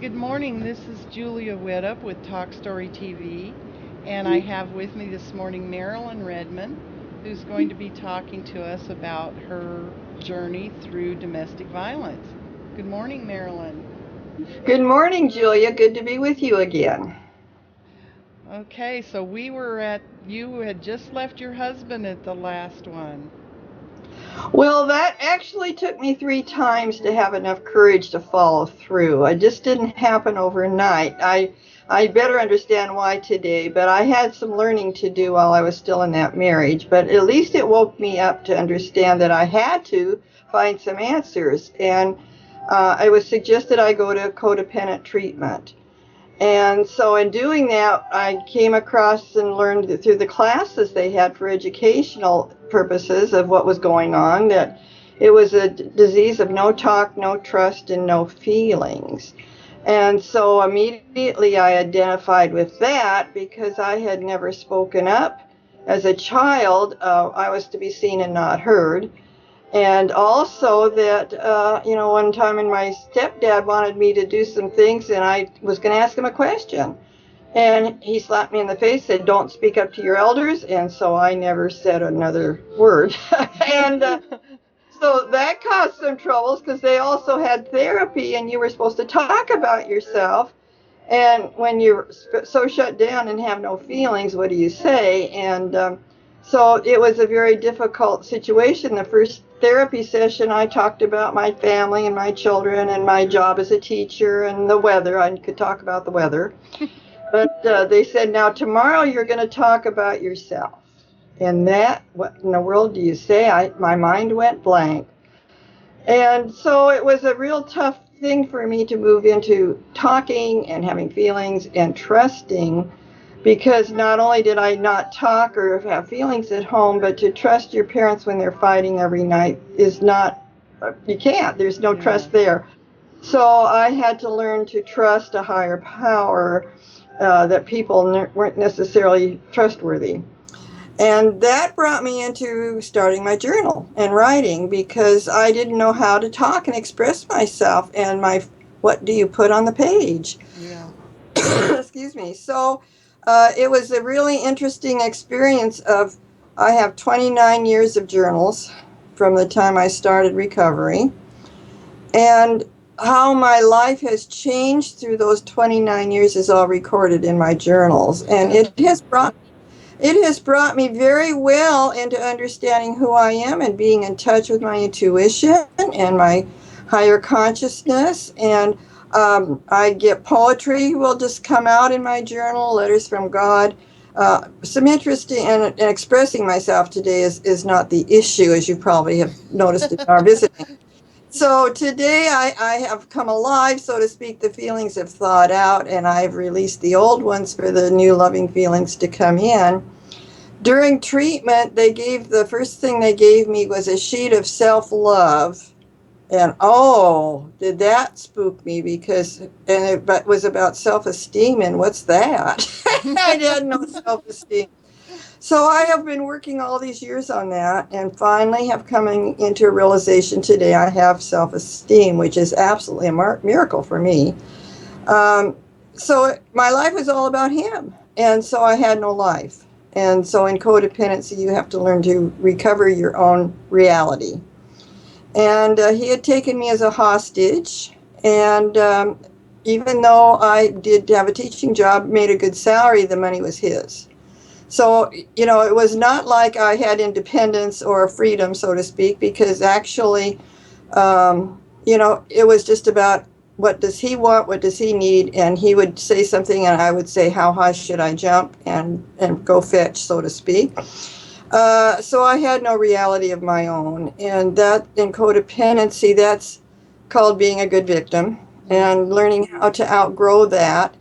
Good morning. This is Julia Widup with Talk Story TV, and I have with me this morning Marilyn Redmond, who's going to be talking to us about her journey through domestic violence. Good morning, Marilyn. Good morning, Julia. Good to be with you again. Okay, so you had just left your husband at the last one. Well, that actually took me 3 times to have enough courage to follow through. It just didn't happen overnight. I better understand why today, but I had some learning to do while I was still in that marriage. But at least it woke me up to understand that I had to find some answers. And it was suggested I go to codependent treatment. And so in doing that, I came across and learned through the classes they had for educational purposes of what was going on that it was a disease of no talk, no trust, and no feelings. And so immediately I identified with that because I had never spoken up. As a child, I was to be seen and not heard. And also that, one time when my stepdad wanted me to do some things and I was going to ask him a question. And he slapped me in the face, said, "Don't speak up to your elders." And so I never said another word. and so that caused some troubles because they also had therapy and you were supposed to talk about yourself. And when you're so shut down and have no feelings, what do you say? And so it was a very difficult situation. The first therapy session, I talked about my family and my children and my job as a teacher and the weather. I could talk about the weather. But they said, "Now tomorrow you're going to talk about yourself." And that, what in the world do you say? My mind went blank. And so it was a real tough thing for me to move into talking and having feelings and trusting, because not only did I not talk or have feelings at home, but to trust your parents when they're fighting every night is not, you can't, there's no Yeah. trust there. So I had to learn to trust a higher power, that people weren't necessarily trustworthy. And that brought me into starting my journal and writing because I didn't know how to talk and express myself and what do you put on the page? Yeah. Excuse me. So it was a really interesting experience of I have 29 years of journals from the time I started recovery, and how my life has changed through those 29 years is all recorded in my journals, and That's beautiful. it has brought me very well into understanding who I am and being in touch with my intuition and my higher consciousness. And I get poetry will just come out in my journal, letters from God. Some interest in expressing myself today is not the issue, as you probably have noticed in our visiting. So today I have come alive, so to speak. The feelings have thawed out, and I've released the old ones for the new loving feelings to come in. During treatment, the first thing they gave me was a sheet of self-love. And oh, did that spook me because, and it was about self-esteem, and what's that? I had no self-esteem. So I have been working all these years on that and finally have coming into a realization today I have self-esteem, which is absolutely a miracle for me. Um, so my life was all about him. And so I had no life. And so in codependency, you have to learn to recover your own reality. And he had taken me as a hostage. And even though I did have a teaching job, made a good salary, the money was his. So, it was not like I had independence or freedom, so to speak, because actually, it was just about what does he want, what does he need, and he would say something, and I would say, how high should I jump, and go fetch, so to speak. So I had no reality of my own, and that in codependency, that's called being a good victim, Mm. and learning how to outgrow that,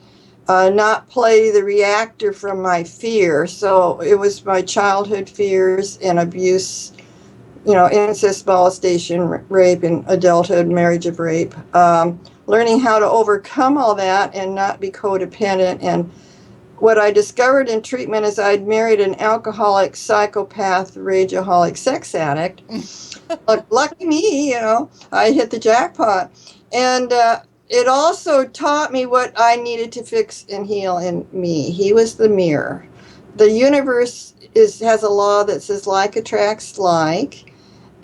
not play the reactor from my fear. So it was my childhood fears and abuse, incest, molestation, rape, and adulthood, marriage of rape. Learning how to overcome all that and not be codependent. And what I discovered in treatment is I'd married an alcoholic, psychopath, rageaholic sex addict. Lucky me, I hit the jackpot. And it also taught me what I needed to fix and heal in me. He was the mirror. The universe has a law that says like attracts like.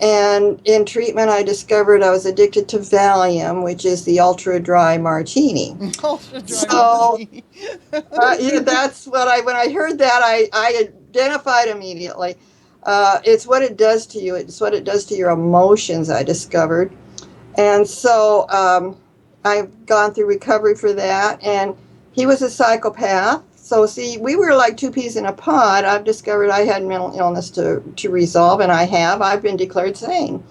And in treatment, I discovered I was addicted to Valium, which is the ultra dry martini. Ultra dry So martini. yeah, that's what when I heard that, I identified immediately. It's what it does to you. It's what it does to your emotions, I discovered. And so I've gone through recovery for that. And he was a psychopath. So, see, we were like two peas in a pod. I've discovered I had mental illness to resolve, and I have. I've been declared sane.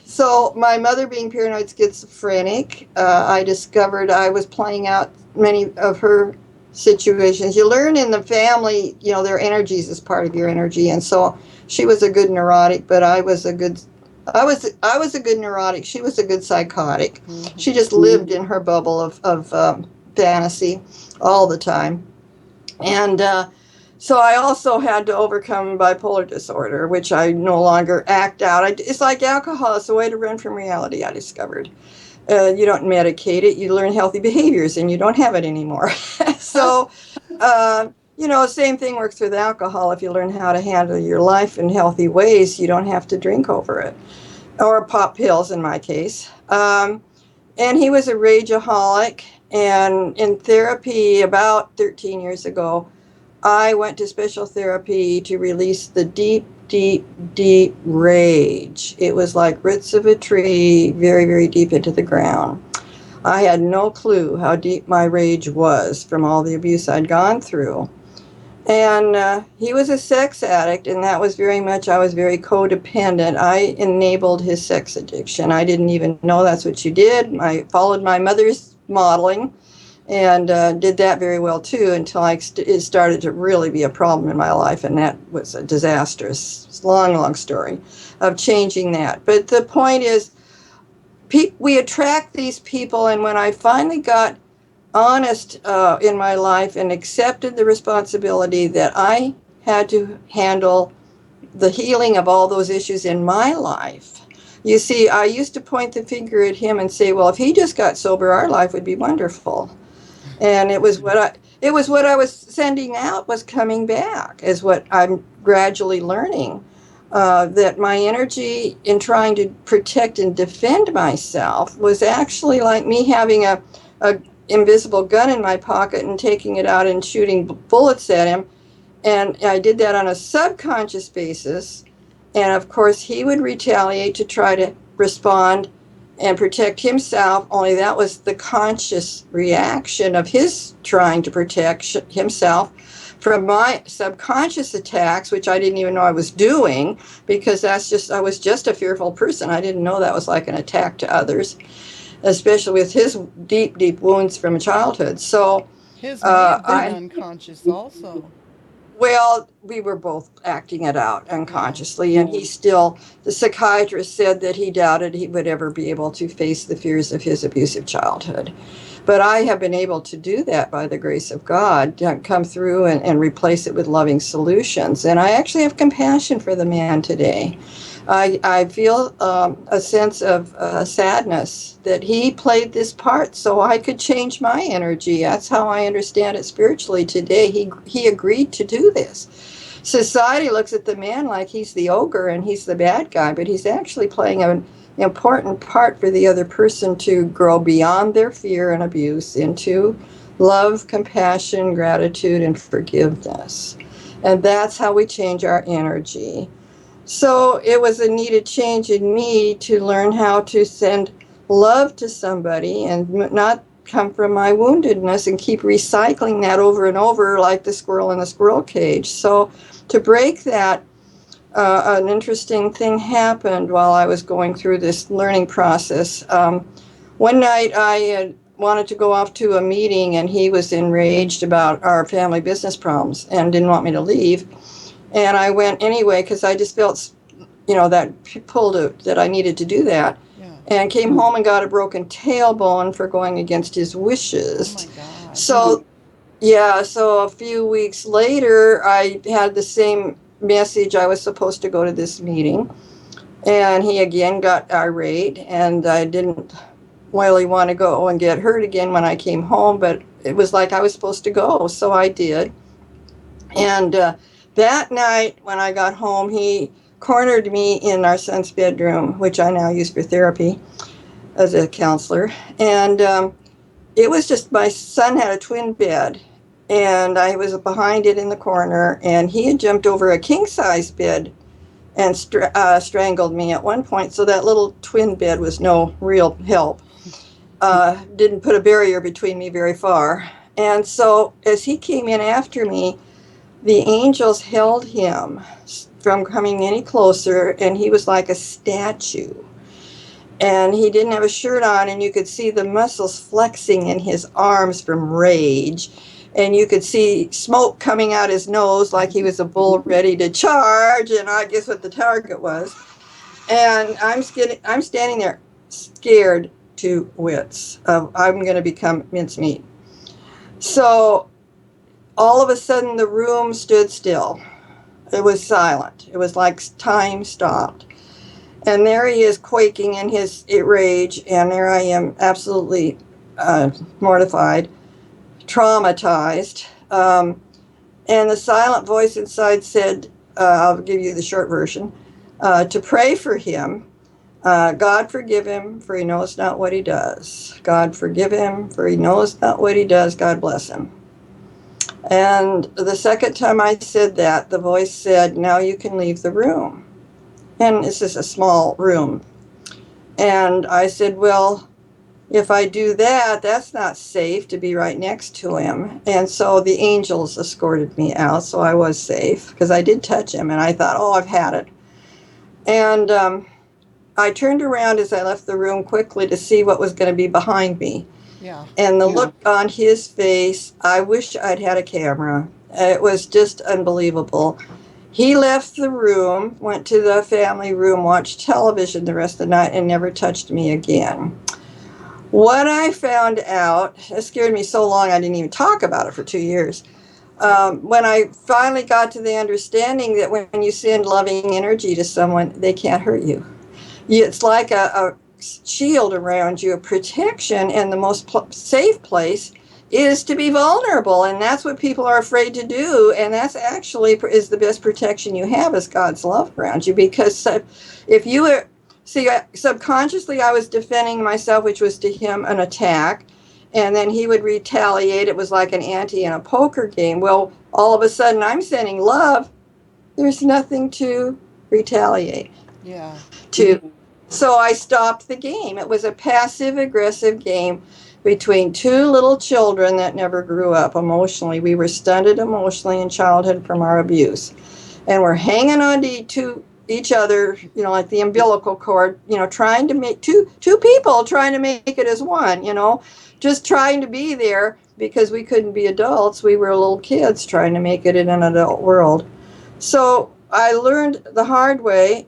So, my mother being paranoid schizophrenic, I discovered I was playing out many of her situations. You learn in the family, their energies is part of your energy. And so she was a good neurotic, but I was a good neurotic. She was a good psychotic. Mhm. She just lived in her bubble of fantasy all the time. And so I also had to overcome bipolar disorder, which I no longer act out. It's like alcohol. It's a way to run from reality, I discovered. You don't medicate it. You learn healthy behaviors, and you don't have it anymore. So, same thing works with alcohol. If you learn how to handle your life in healthy ways, you don't have to drink over it or pop pills in my case. And he was a rageaholic. And in therapy about 13 years ago, I went to special therapy to release the deep, deep, deep rage. It was like roots of a tree, very, very deep into the ground. I had no clue how deep my rage was from all the abuse I'd gone through. And he was a sex addict, and that was very much, I was very codependent. I enabled his sex addiction. I didn't even know that's what you did. I followed my mother's modeling and did that very well too until it started to really be a problem in my life, and that was a disastrous, long, long story of changing that. But the point is, we attract these people, and when I finally got honest in my life and accepted the responsibility that I had to handle the healing of all those issues in my life. You see, I used to point the finger at him and say, well, if he just got sober, our life would be wonderful. And it was what I was sending out was coming back, is what I'm gradually learning. That my energy in trying to protect and defend myself was actually like me having a invisible gun in my pocket and taking it out and shooting bullets at him. And I did that on a subconscious basis. And of course, he would retaliate to try to respond and protect himself, only that was the conscious reaction of his trying to protect himself from my subconscious attacks, which I didn't even know I was doing, because I was just a fearful person. I didn't know that was like an attack to others, especially with his deep, deep wounds from childhood. So His may have been I unconscious also. well, we were both acting it out Yeah. unconsciously, and the psychiatrist said that he doubted he would ever be able to face the fears of his abusive childhood. But I have been able to do that by the grace of God, to come through and replace it with loving solutions. And I actually have compassion for the man today. I feel a sense of sadness that he played this part so I could change my energy. That's how I understand it spiritually today. He agreed to do this. Society looks at the man like he's the ogre and he's the bad guy, but he's actually playing an important part for the other person to grow beyond their fear and abuse into love, compassion, gratitude, and forgiveness. And that's how we change our energy. So it was a needed change in me to learn how to send love to somebody and not come from my woundedness and keep recycling that over and over like the squirrel in the squirrel cage. So to break that, an interesting thing happened while I was going through this learning process. One night I wanted to go off to a meeting, and he was enraged about our family business problems and didn't want me to leave. And I went anyway because I just felt, that pulled that I needed to do that. Yeah. And came home and got a broken tailbone for going against his Oh my wishes. God. So, yeah, so a few weeks later, I had the same message. I was supposed to go to this meeting. And he again got irate, and I didn't really want to go and get hurt again when I came home, but it was like I was supposed to go, so I did. And that night when I got home, he cornered me in our son's bedroom, which I now use for therapy as a counselor. And it was just, my son had a twin bed, and I was behind it in the corner, and he had jumped over a king-size bed and strangled me at one point, so that little twin bed was no real help. Didn't put a barrier between me very far. And so as he came in after me, the angels held him from coming any closer, and he was like a statue. And he didn't have a shirt on, and you could see the muscles flexing in his arms from rage. And you could see smoke coming out his nose like he was a bull ready to charge, and I guess what the target was. And I'm standing there scared to wits of I'm going to become mincemeat. So all of a sudden the room stood still. It was silent. It was like time stopped. And there he is quaking in his rage, and there I am absolutely mortified, traumatized. And the silent voice inside said, I'll give you the short version, to pray for him. God forgive him, for he knows not what he does. God forgive him, for he knows not what he does. God bless him. And the second time I said that, the voice said, now you can leave the room. And this is a small room. And I said, well, if I do that, that's not safe to be right next to him. And so the angels escorted me out, so I was safe, because I did touch him, and I thought, oh, I've had it. And I turned around as I left the room quickly to see what was going to be behind me. Yeah. And the look on his face, I wish I'd had a camera. It was just unbelievable. He left the room, went to the family room, watched television the rest of the night, and never touched me again. What I found out, it scared me so long I didn't even talk about it for 2 years. When I finally got to the understanding that when you send loving energy to someone, they can't hurt you. It's like a shield around you, a protection, and the most safe place is to be vulnerable, and that's what people are afraid to do, and that's actually is the best protection you have, is God's love around you. Because if you were, subconsciously I was defending myself, which was to him an attack, and then he would retaliate. It was like an ante in a poker game. Well, all of a sudden I'm sending love. There's nothing to retaliate. Yeah. So I stopped the game. It was a passive aggressive game between two little children that never grew up emotionally. We were stunted emotionally in childhood from our abuse. And we're hanging on to each other, like the umbilical cord, trying to make two people trying to make it as one, just trying to be there because we couldn't be adults. We were little kids trying to make it in an adult world. So I learned the hard way,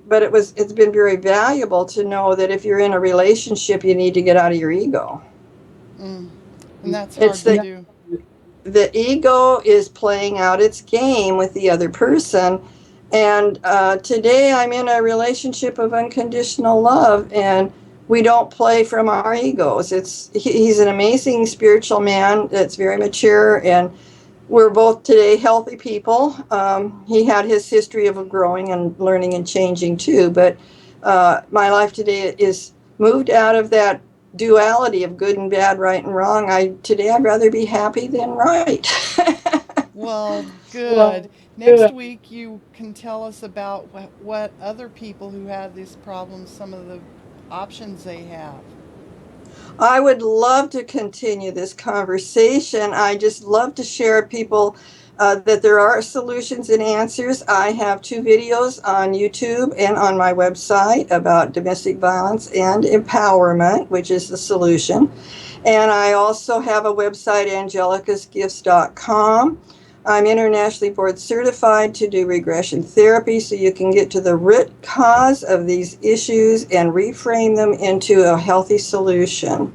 but it's been very valuable to know that if you're in a relationship, you need to get out of your ego. And that's hard to do. The ego is playing out its game with the other person. And today I'm in a relationship of unconditional love, and we don't play from our egos. He's an amazing spiritual man that's very mature, and we're both today healthy people. He had his history of growing and learning and changing too, but my life today is moved out of that duality of good and bad, right and wrong. Today I'd rather be happy than right. Well, good. Next week you can tell us about what other people who have these problems, some of the options they have. I would love to continue this conversation. I just love to share with people that there are solutions and answers. I have 2 videos on YouTube and on my website about domestic violence and empowerment, which is the solution. And I also have a website, angelicasgifts.com. I'm internationally board certified to do regression therapy, so you can get to the root cause of these issues and reframe them into a healthy solution.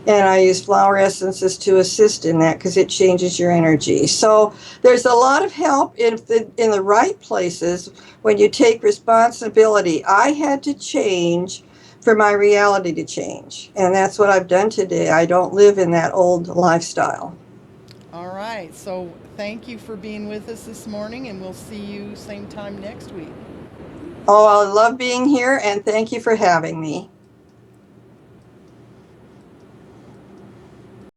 And I use flower essences to assist in that because it changes your energy. So there's a lot of help in the right places when you take responsibility. I had to change for my reality to change. And that's what I've done today. I don't live in that old lifestyle. All right. So thank you for being with us this morning, and we'll see you same time next week. Oh, I love being here and thank you for having me.